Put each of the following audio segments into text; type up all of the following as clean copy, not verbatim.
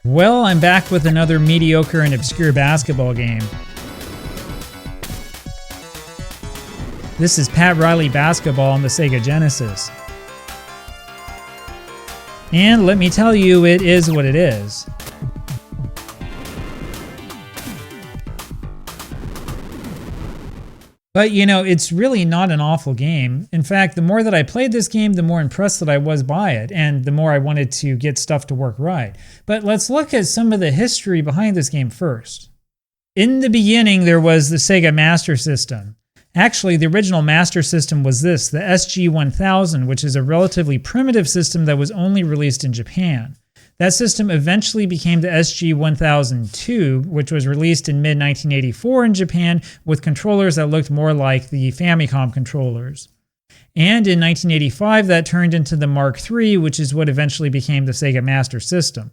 Well, I'm back with another mediocre and obscure basketball game. This is Pat Riley Basketball on the Sega Genesis. And let me tell you, it is what it is. But you know, it's really not an awful game. In fact, the more that I played this game, the more impressed that I was by it, and the more I wanted to get stuff to work right. But let's look at some of the history behind this game first. In the beginning, there was the Sega Master System. Actually, the original Master System was this, the SG-1000, which is a relatively primitive system that was only released in Japan. That system eventually became the SG-1002, which was released in mid-1984 in Japan with controllers that looked more like the Famicom controllers. And in 1985, that turned into the Mark III, which is what eventually became the Sega Master System.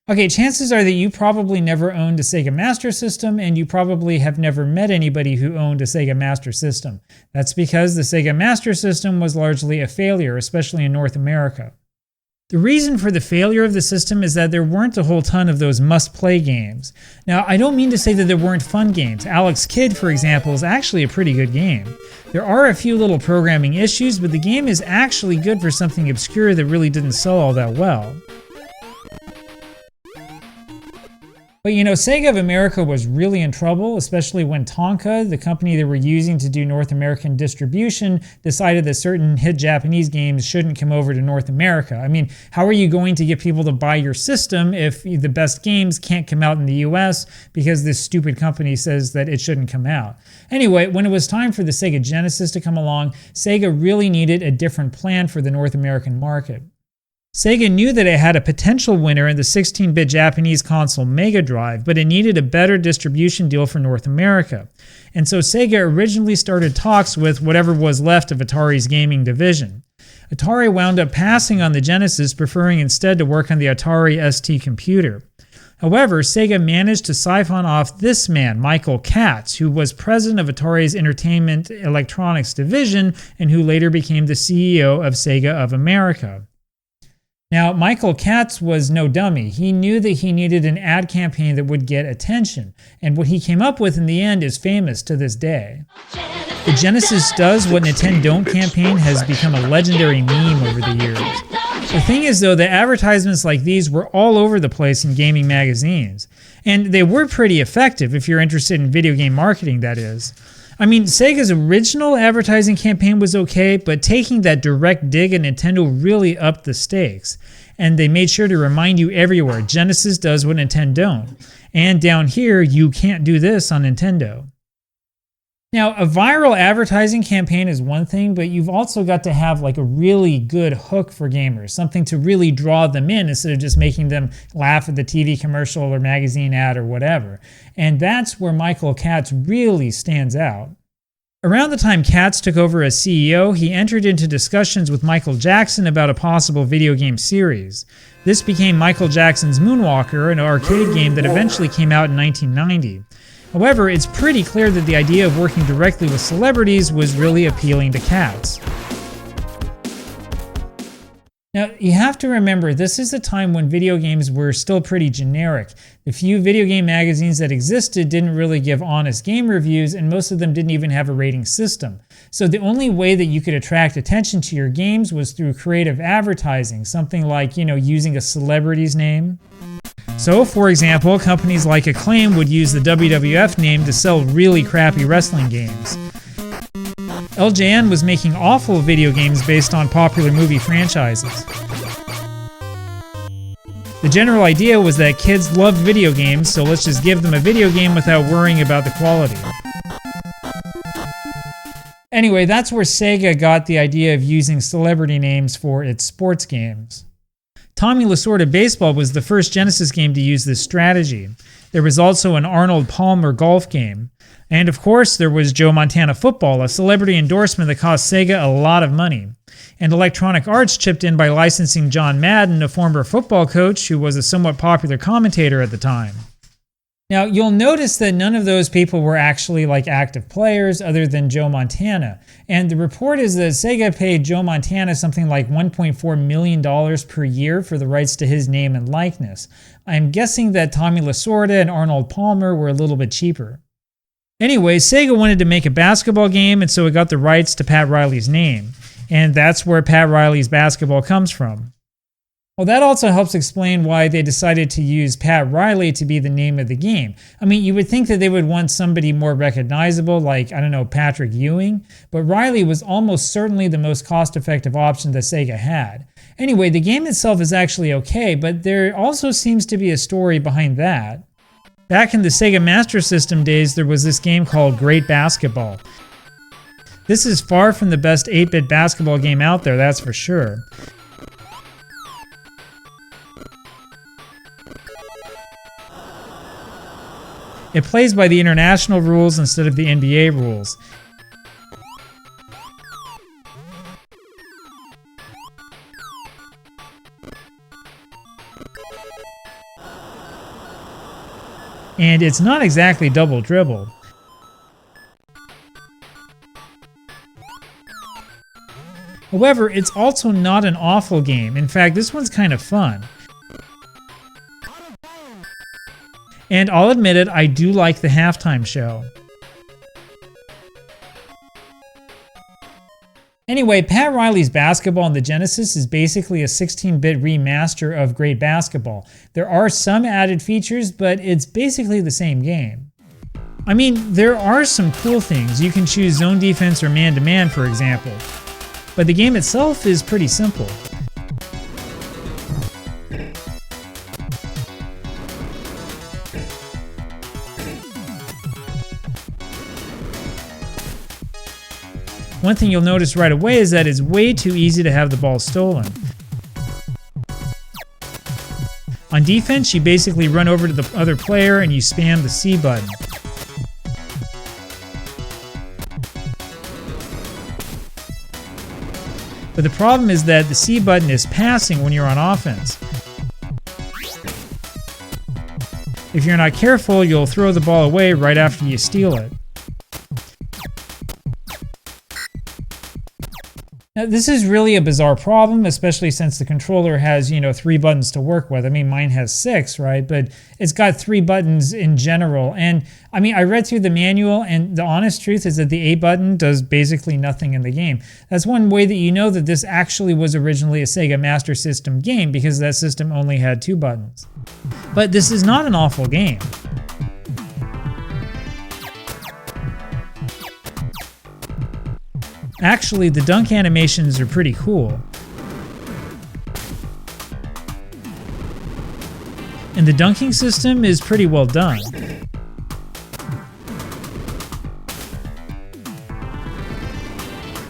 Okay, chances are that you probably never owned a Sega Master System, and you probably have never met anybody who owned a Sega Master System. That's because the Sega Master System was largely a failure, especially in North America. The reason for the failure of the system is that there weren't a whole ton of those must-play games. Now, I don't mean to say that there weren't fun games. Alex Kidd, for example, is actually a pretty good game. There are a few little programming issues, but the game is actually good for something obscure that really didn't sell all that well. But you know, Sega of America was really in trouble, especially when Tonka, the company they were using to do North American distribution, decided that certain hit Japanese games shouldn't come over to North America. I mean, how are you going to get people to buy your system if the best games can't come out in the US because this stupid company says that it shouldn't come out? Anyway, when it was time for the Sega Genesis to come along, Sega really needed a different plan for the North American market. Sega knew that it had a potential winner in the 16-bit Japanese console Mega Drive, but it needed a better distribution deal for North America. And so Sega originally started talks with whatever was left of Atari's gaming division. Atari wound up passing on the Genesis, preferring instead to work on the Atari ST computer. However, Sega managed to siphon off this man, Michael Katz, who was president of Atari's Entertainment Electronics division and who later became the CEO of Sega of America. Now, Michael Katz was no dummy. He knew that he needed an ad campaign that would get attention, and what he came up with in the end is famous to this day. The Genesis Does What Nintendo Don't campaign has become a legendary meme over the years. The thing is though, that advertisements like these were all over the place in gaming magazines, and they were pretty effective if you're interested in video game marketing, that is. I mean, Sega's original advertising campaign was okay, but taking that direct dig at Nintendo really upped the stakes. And they made sure to remind you everywhere, Genesis does what Nintendo don't. And down here, you can't do this on Nintendo. Now, a viral advertising campaign is one thing, but you've also got to have like a really good hook for gamers, something to really draw them in instead of just making them laugh at the TV commercial or magazine ad or whatever. And that's where Michael Katz really stands out. Around the time Katz took over as CEO, he entered into discussions with Michael Jackson about a possible video game series. This became Michael Jackson's Moonwalker, an arcade game that eventually came out in 1990. However, it's pretty clear that the idea of working directly with celebrities was really appealing to Katz. Now, you have to remember, this is a time when video games were still pretty generic. The few video game magazines that existed didn't really give honest game reviews, and most of them didn't even have a rating system. So the only way that you could attract attention to your games was through creative advertising, something like, using a celebrity's name. So, for example, companies like Acclaim would use the WWF name to sell really crappy wrestling games. LJN was making awful video games based on popular movie franchises. The general idea was that kids loved video games, so let's just give them a video game without worrying about the quality. Anyway, that's where Sega got the idea of using celebrity names for its sports games. Tommy Lasorda Baseball was the first Genesis game to use this strategy. There was also an Arnold Palmer golf game. And of course, there was Joe Montana Football, a celebrity endorsement that cost Sega a lot of money. And Electronic Arts chipped in by licensing John Madden, a former football coach who was a somewhat popular commentator at the time. Now, you'll notice that none of those people were actually like active players other than Joe Montana. And the report is that Sega paid Joe Montana something like $1.4 million per year for the rights to his name and likeness. I'm guessing that Tommy Lasorda and Arnold Palmer were a little bit cheaper. Anyway, Sega wanted to make a basketball game, and so it got the rights to Pat Riley's name. And that's where Pat Riley's basketball comes from. Well, that also helps explain why they decided to use Pat Riley to be the name of the game. I mean, you would think that they would want somebody more recognizable, like, I don't know, Patrick Ewing, but Riley was almost certainly the most cost-effective option that Sega had. Anyway, the game itself is actually okay, but there also seems to be a story behind that. Back in the Sega Master System days, there was this game called Great Basketball. This is far from the best 8-bit basketball game out there, that's for sure. It plays by the international rules instead of the NBA rules. And it's not exactly double dribble. However, it's also not an awful game. In fact, this one's kind of fun. And I'll admit it, I do like the halftime show. Anyway, Pat Riley's Basketball on the Genesis is basically a 16-bit remaster of Great Basketball. There are some added features, but it's basically the same game. I mean, there are some cool things. You can choose zone defense or man-to-man, for example. But the game itself is pretty simple. One thing you'll notice right away is that it's way too easy to have the ball stolen. On defense, you basically run over to the other player and you spam the C button. But the problem is that the C button is passing when you're on offense. If you're not careful, you'll throw the ball away right after you steal it. Now, this is really a bizarre problem, especially since the controller has, 3 buttons to work with. I mean, mine has 6, right? But it's got 3 buttons in general. And I mean, I read through the manual, and the honest truth is that the A button does basically nothing in the game. That's one way that you know that this actually was originally a Sega Master System game, because that system only had 2 buttons. But this is not an awful game. Actually, the dunk animations are pretty cool. And the dunking system is pretty well done.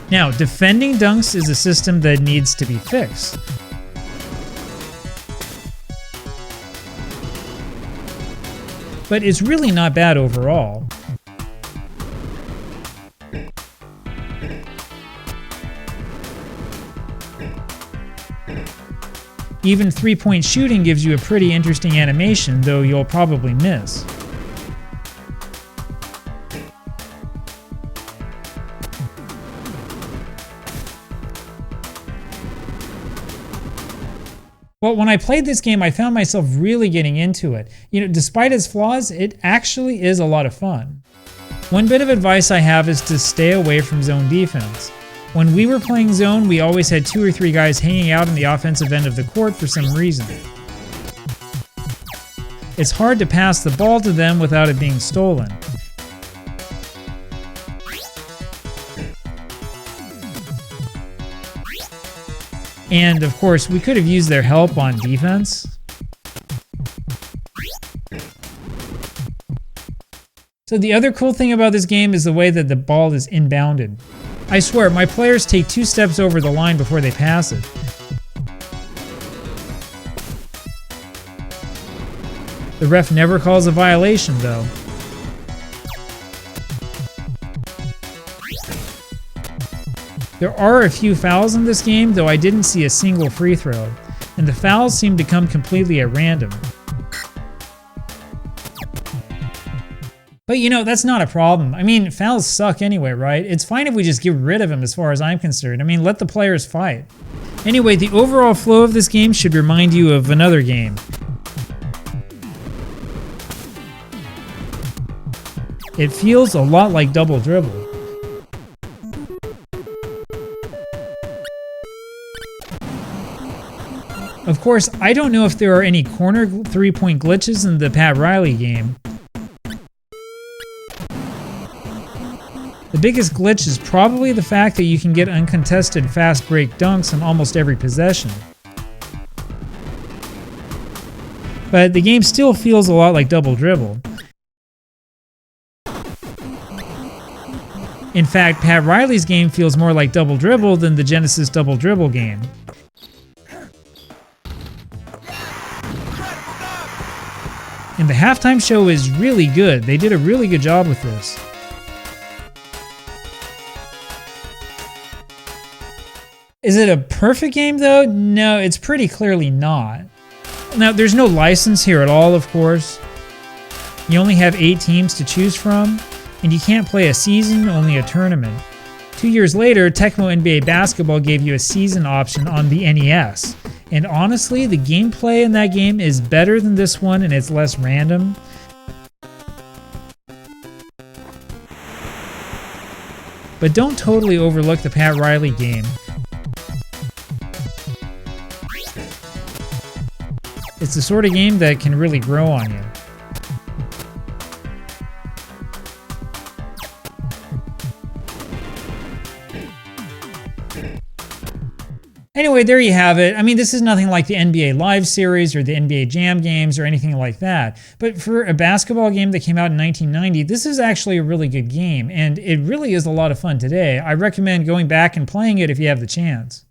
Now, defending dunks is a system that needs to be fixed. But it's really not bad overall. Even 3-point shooting gives you a pretty interesting animation, though you'll probably miss. Well, when I played this game, I found myself really getting into it. Despite its flaws, it actually is a lot of fun. One bit of advice I have is to stay away from zone defense. When we were playing zone, we always had 2 or 3 guys hanging out in the offensive end of the court for some reason. It's hard to pass the ball to them without it being stolen. And of course, we could have used their help on defense. So the other cool thing about this game is the way that the ball is inbounded. I swear, my players take 2 steps over the line before they pass it. The ref never calls a violation, though. There are a few fouls in this game, though I didn't see a single free throw, and the fouls seem to come completely at random. But you know, that's not a problem. I mean, fouls suck anyway, right? It's fine if we just get rid of them as far as I'm concerned. I mean, let the players fight. Anyway, the overall flow of this game should remind you of another game. It feels a lot like Double Dribble. Of course, I don't know if there are any corner three-point glitches in the Pat Riley game. The biggest glitch is probably the fact that you can get uncontested fast break dunks on almost every possession. But the game still feels a lot like Double Dribble. In fact, Pat Riley's game feels more like Double Dribble than the Genesis Double Dribble game. And the halftime show is really good. They did a really good job with this. Is it a perfect game though? No, it's pretty clearly not. Now, there's no license here at all, of course. You only have 8 teams to choose from, and you can't play a season, only a tournament. 2 years later, Tecmo NBA Basketball gave you a season option on the NES. And honestly, the gameplay in that game is better than this one, and it's less random. But don't totally overlook the Pat Riley game. It's the sort of game that can really grow on you. Anyway, there you have it. I mean, this is nothing like the NBA Live series or the NBA Jam games or anything like that. But for a basketball game that came out in 1990, this is actually a really good game, and it really is a lot of fun today. I recommend going back and playing it if you have the chance.